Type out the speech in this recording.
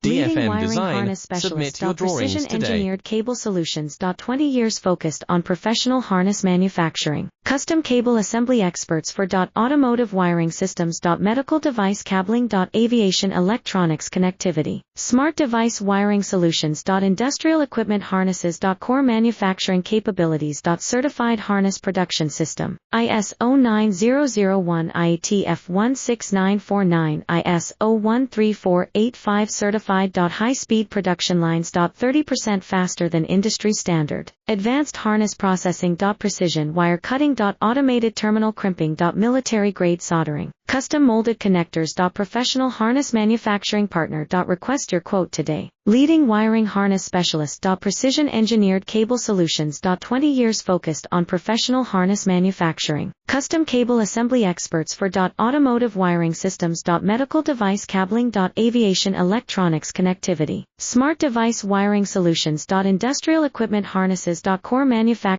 Leading DFM wiring Design. harness Submit specialist. your drawings Precision today. engineered cable solutions. 20 years focused on professional harness manufacturing. Custom cable assembly experts for automotive wiring systems. Medical device cabling. Aviation electronics connectivity. Smart device wiring solutions. Industrial equipment harnesses. Core manufacturing capabilities. Certified harness production system. ISO 9001 IATF 16949 ISO 13485 certified. High-speed production lines. 30% faster than industry standard. Advanced harness processing. Precision wire cutting. Automated terminal crimping. Military grade soldering. Custom molded connectors. Professional harness manufacturing partner. Request your quote today. Leading wiring harness specialist. Precision engineered cable solutions. 20 years focused on professional harness manufacturing. Custom cable assembly experts for automotive wiring systems. Medical device cabling. Aviation electronics connectivity. Smart device wiring solutions. Industrial equipment harnesses. Core manufacturing